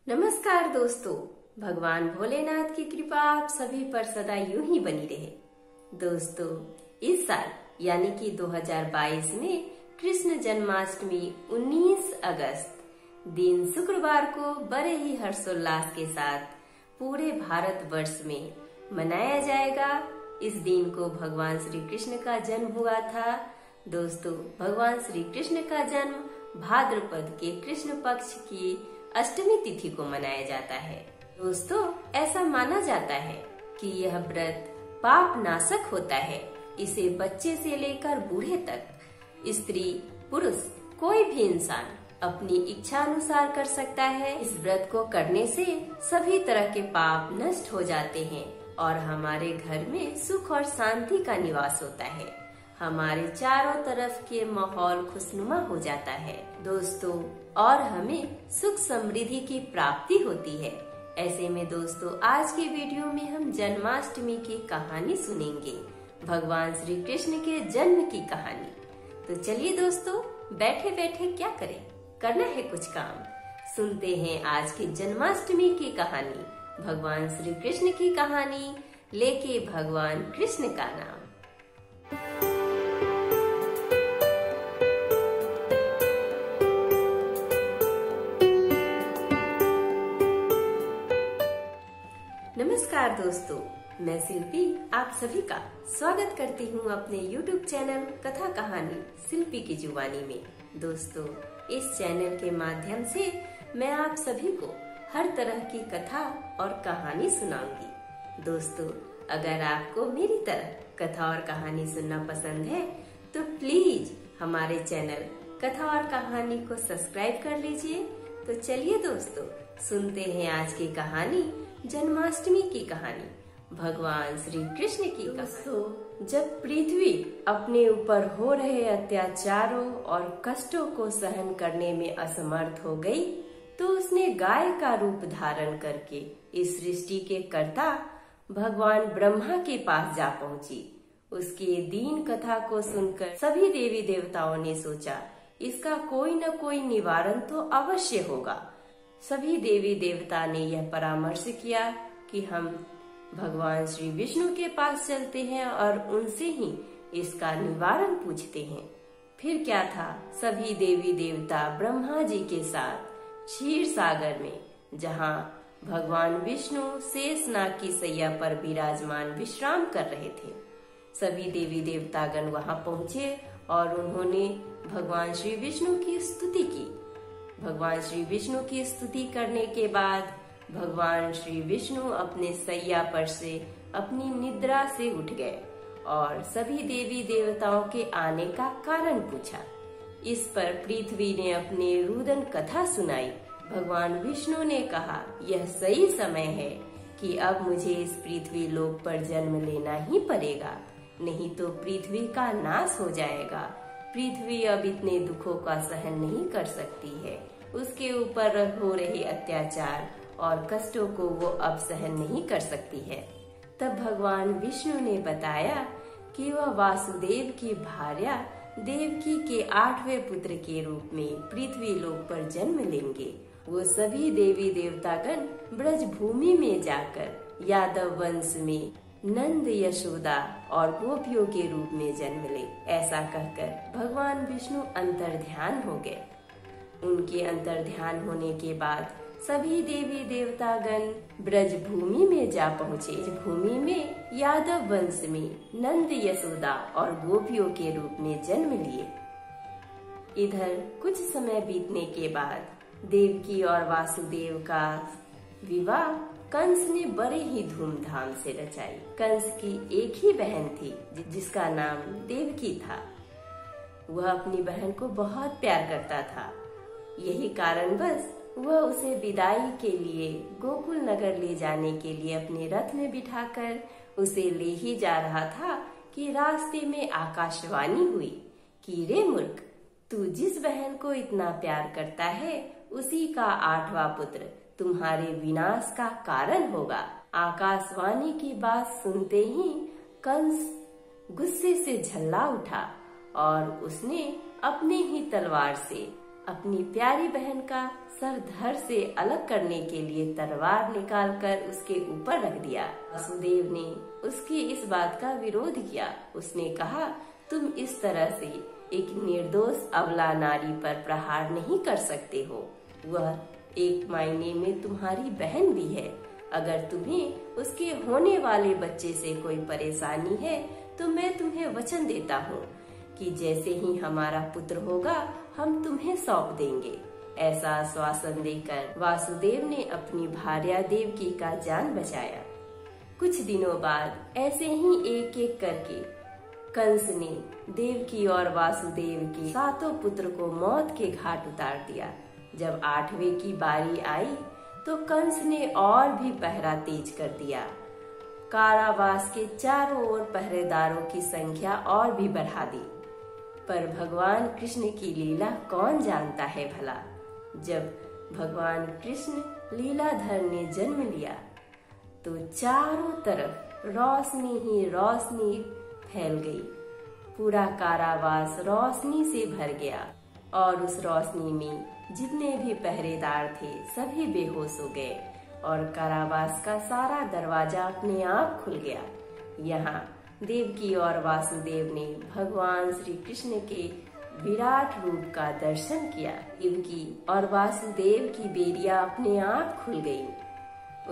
नमस्कार दोस्तों, भगवान भोलेनाथ की कृपा आप सभी पर सदा यूं ही बनी रहे। दोस्तों, इस साल यानी कि 2022 में कृष्ण जन्माष्टमी 19 अगस्त दिन शुक्रवार को बड़े ही हर्षोल्लास के साथ पूरे भारतवर्ष में मनाया जाएगा। इस दिन को भगवान श्री कृष्ण का जन्म हुआ था। दोस्तों, भगवान श्री कृष्ण का जन्म भाद्रपद के कृष्ण पक्ष की अष्टमी तिथि को मनाया जाता है। दोस्तों, ऐसा माना जाता है कि यह व्रत पाप नाशक होता है। इसे बच्चे से लेकर बूढ़े तक, स्त्री पुरुष कोई भी इंसान अपनी इच्छा अनुसार कर सकता है। इस व्रत को करने से सभी तरह के पाप नष्ट हो जाते हैं और हमारे घर में सुख और शांति का निवास होता है। हमारे चारों तरफ के माहौल खुशनुमा हो जाता है दोस्तों, और हमें सुख समृद्धि की प्राप्ति होती है। ऐसे में दोस्तों, आज के वीडियो में हम जन्माष्टमी की कहानी सुनेंगे, भगवान श्री कृष्ण के जन्म की कहानी। तो चलिए दोस्तों, बैठे बैठे क्या करें, करना है कुछ काम। सुनते हैं आज की जन्माष्टमी की कहानी, भगवान श्री कृष्ण की कहानी, लेके भगवान कृष्ण का नाम। नमस्कार दोस्तों, मैं शिल्पी आप सभी का स्वागत करती हूँ अपने YouTube चैनल कथा कहानी शिल्पी की जुबानी में। दोस्तों, इस चैनल के माध्यम से मैं आप सभी को हर तरह की कथा और कहानी सुनाऊंगी। दोस्तों, अगर आपको मेरी तरह कथा और कहानी सुनना पसंद है तो प्लीज हमारे चैनल कथा और कहानी को सब्सक्राइब कर लीजिए। तो चलिए दोस्तों, सुनते हैं आज की कहानी, जन्माष्टमी की कहानी, भगवान श्री कृष्ण की कहानी। जब पृथ्वी अपने ऊपर हो रहे अत्याचारों और कष्टों को सहन करने में असमर्थ हो गई, तो उसने गाय का रूप धारण करके इस सृष्टि के कर्ता भगवान ब्रह्मा के पास जा पहुंची। उसकी दीन कथा को सुनकर सभी देवी देवताओं ने सोचा, इसका कोई न कोई निवारण तो अवश्य होगा। सभी देवी देवता ने यह परामर्श किया कि हम भगवान श्री विष्णु के पास चलते हैं और उनसे ही इसका निवारण पूछते हैं। फिर क्या था, सभी देवी देवता ब्रह्मा जी के साथ क्षीर सागर में, जहाँ भगवान विष्णु शेषनाग की सैया पर विराजमान विश्राम कर रहे थे, सभी देवी देवतागण वहां पहुंचे और उन्होंने भगवान श्री विष्णु की स्तुति की। भगवान श्री विष्णु की स्तुति करने के बाद भगवान श्री विष्णु अपने सैया पर से अपनी निद्रा से उठ गए और सभी देवी देवताओं के आने का कारण पूछा। इस पर पृथ्वी ने अपनी रुदन कथा सुनाई। भगवान विष्णु ने कहा, यह सही समय है कि अब मुझे इस पृथ्वी लोक पर जन्म लेना ही पड़ेगा, नहीं तो पृथ्वी का नाश हो जाएगा। पृथ्वी अब इतने दुखों का सहन नहीं कर सकती है। उसके ऊपर हो रहे अत्याचार और कष्टों को वो अब सहन नहीं कर सकती है। तब भगवान विष्णु ने बताया कि वह वासुदेव की भार्या देवकी के 8वें पुत्र के रूप में पृथ्वी लोक पर जन्म लेंगे। वो सभी देवी देवतागण ब्रज भूमि में जाकर यादव वंश में नंद, यशोदा और गोपियों के रूप में जन्म ले। ऐसा कहकर भगवान विष्णु अंतर्ध्यान हो गए। उनके अंतर्ध्यान होने के बाद सभी देवी देवतागण ब्रज भूमि में जा पहुँचे। भूमि में यादव वंश में नंद, यशोदा और गोपियों के रूप में जन्म लिए। इधर कुछ समय बीतने के बाद देवकी और वासुदेव का विवाह कंस ने बड़े ही धूमधाम से रचाई। कंस की एक ही बहन थी जिसका नाम देवकी था। वह अपनी बहन को बहुत प्यार करता था। यही कारणवश वह उसे विदाई के लिए गोकुल नगर ले जाने के लिए अपने रथ में बिठाकर उसे ले ही जा रहा था कि रास्ते में आकाशवाणी हुई कि रे मूर्ख, तू जिस बहन को इतना प्यार करता है उसी का 8वां पुत्र तुम्हारे विनाश का कारण होगा। आकाशवाणी की बात सुनते ही कंस गुस्से से झल्ला उठा और उसने अपने ही तलवार से अपनी प्यारी बहन का सर धड़ से अलग करने के लिए तलवार निकालकर उसके ऊपर रख दिया। वासुदेव ने उसकी इस बात का विरोध किया। उसने कहा, तुम इस तरह से एक निर्दोष अबला नारी पर प्रहार नहीं कर सकते हो। वह एक मायने में तुम्हारी बहन भी है। अगर तुम्हें उसके होने वाले बच्चे से कोई परेशानी है तो मैं तुम्हें वचन देता हूँ कि जैसे ही हमारा पुत्र होगा हम तुम्हें सौंप देंगे। ऐसा आश्वासन देकर वासुदेव ने अपनी भार्या देवकी का जान बचाया। कुछ दिनों बाद ऐसे ही एक एक करके कंस ने देवकी और वासुदेव के 7 पुत्र को मौत के घाट उतार दिया। जब 8वें की बारी आई तो कंस ने और भी पहरा तेज कर दिया। कारावास के चारों ओर पहरेदारों की संख्या और भी बढ़ा दी। पर भगवान कृष्ण की लीला कौन जानता है भला। जब भगवान कृष्ण लीलाधर ने जन्म लिया तो चारों तरफ रोशनी ही रोशनी फैल गई। पूरा कारावास रोशनी से भर गया और उस रोशनी में जितने भी पहरेदार थे सभी बेहोश हो गए और कारावास का सारा दरवाजा अपने आप खुल गया। यहाँ देवकी और वासुदेव ने भगवान श्री कृष्ण के विराट रूप का दर्शन किया। देवकी और वासुदेव की बेरिया अपने आप खुल गई।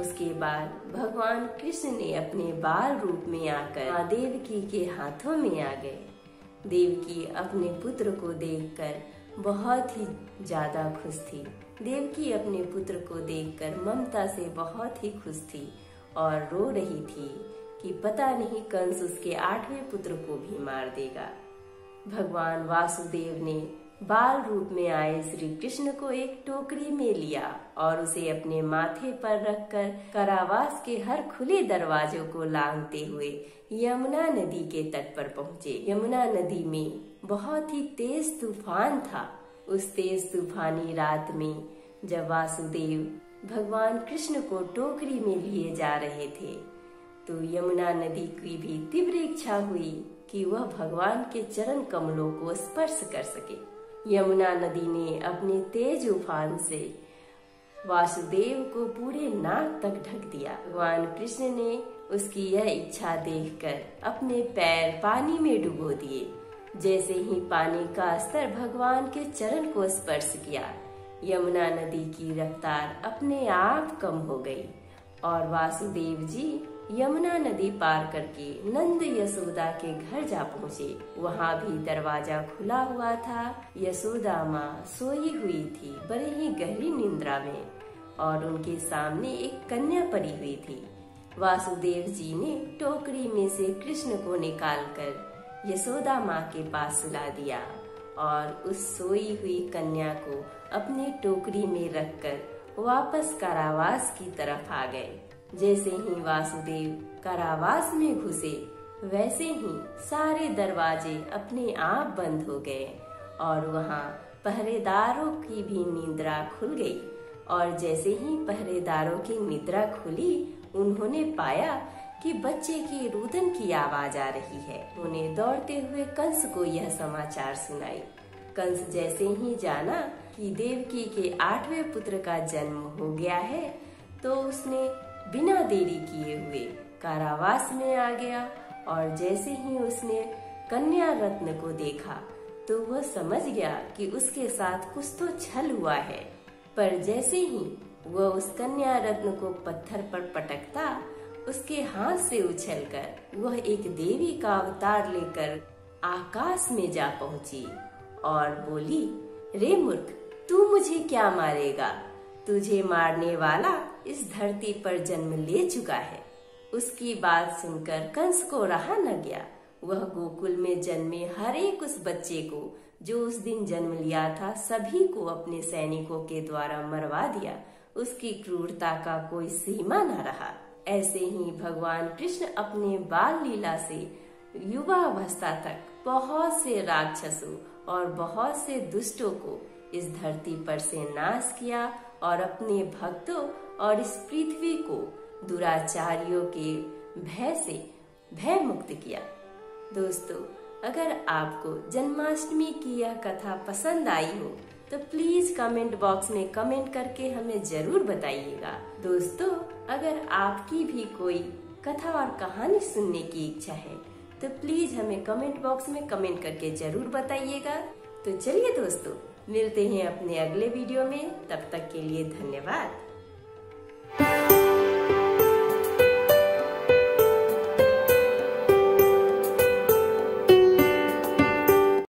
उसके बाद भगवान कृष्ण ने अपने बाल रूप में आकर माँ देवकी के हाथों में आ गए। देवकी अपने पुत्र को देखकर बहुत ही ज्यादा खुश थी। देवकी अपने पुत्र को देखकर ममता से बहुत ही खुश थी और रो रही थी कि पता नहीं कंस उसके 8वें पुत्र को भी मार देगा। भगवान वासुदेव ने बाल रूप में आए श्री कृष्ण को एक टोकरी में लिया और उसे अपने माथे पर रखकर कारावास के हर खुले दरवाजों को लांघते हुए यमुना नदी के तट पर पहुँचे। यमुना नदी में बहुत ही तेज तूफान था। उस तेज तूफानी रात में जब वासुदेव भगवान कृष्ण को टोकरी में लिए जा रहे थे तो यमुना नदी की भी तीव्र इच्छा हुई कि वह भगवान के चरण कमलों को स्पर्श कर सके। यमुना नदी ने अपने तेज उफान से वासुदेव को पूरे नाक तक ढक दिया। भगवान कृष्ण ने उसकी यह इच्छा देखकर अपने पैर पानी में डुबो दिए। जैसे ही पानी का स्तर भगवान के चरण को स्पर्श किया, यमुना नदी की रफ्तार अपने आप कम हो गई और वासुदेव जी यमुना नदी पार करके नंद यशोदा के घर जा पहुँचे। वहाँ भी दरवाजा खुला हुआ था। यशोदा माँ सोई हुई थी बड़ी ही गहरी निंद्रा में और उनके सामने एक कन्या पड़ी हुई थी। वासुदेव जी ने टोकरी में से कृष्ण को निकालकर यशोदा माँ के पास सुला दिया और उस सोई हुई कन्या को अपनी टोकरी में रखकर वापस कारावास की तरफ आ गए। जैसे ही वासुदेव कारावास में घुसे वैसे ही सारे दरवाजे अपने आप बंद हो गए और वहाँ पहरेदारों की भी निद्रा खुल गई। और जैसे ही पहरेदारों की निद्रा खुली उन्होंने पाया कि बच्चे की रुदन की आवाज आ रही है। उन्हें दौड़ते हुए कंस को यह समाचार सुनाई। कंस जैसे ही जाना कि देवकी के 8वें पुत्र का जन्म हो गया है तो उसने बिना देरी किए हुए कारावास में आ गया और जैसे ही उसने कन्या रत्न को देखा तो वह समझ गया कि उसके साथ कुछ तो छल हुआ है। पर जैसे ही वह उस कन्या रत्न को पत्थर पर पटकता उसके हाथ से उछलकर वह एक देवी का अवतार लेकर आकाश में जा पहुंची और बोली, रे मूर्ख, तू मुझे क्या मारेगा? तुझे मारने वाला इस धरती पर जन्म ले चुका है। उसकी बात सुनकर कंस को रहा न गया। वह गोकुल में जन्मे हर एक उस बच्चे को जो उस दिन जन्म लिया था सभी को अपने सैनिकों के द्वारा मरवा दिया। उसकी क्रूरता का कोई सीमा न रहा। ऐसे ही भगवान कृष्ण अपने बाल लीला से युवा अवस्था तक बहुत से राक्षसों और बहुत से दुष्टों को इस धरती पर से नाश किया और अपने भक्तों और इस पृथ्वी को दुराचारियों के भय से भय मुक्त किया। दोस्तों, अगर आपको जन्माष्टमी की यह कथा पसंद आई हो तो प्लीज कमेंट बॉक्स में कमेंट करके हमें जरूर बताइएगा। दोस्तों, अगर आपकी भी कोई कथा और कहानी सुनने की इच्छा है तो प्लीज हमें कमेंट बॉक्स में कमेंट करके जरूर बताइएगा। तो चलिए दोस्तों, मिलते हैं अपने अगले वीडियो में। तब तक के लिए धन्यवाद।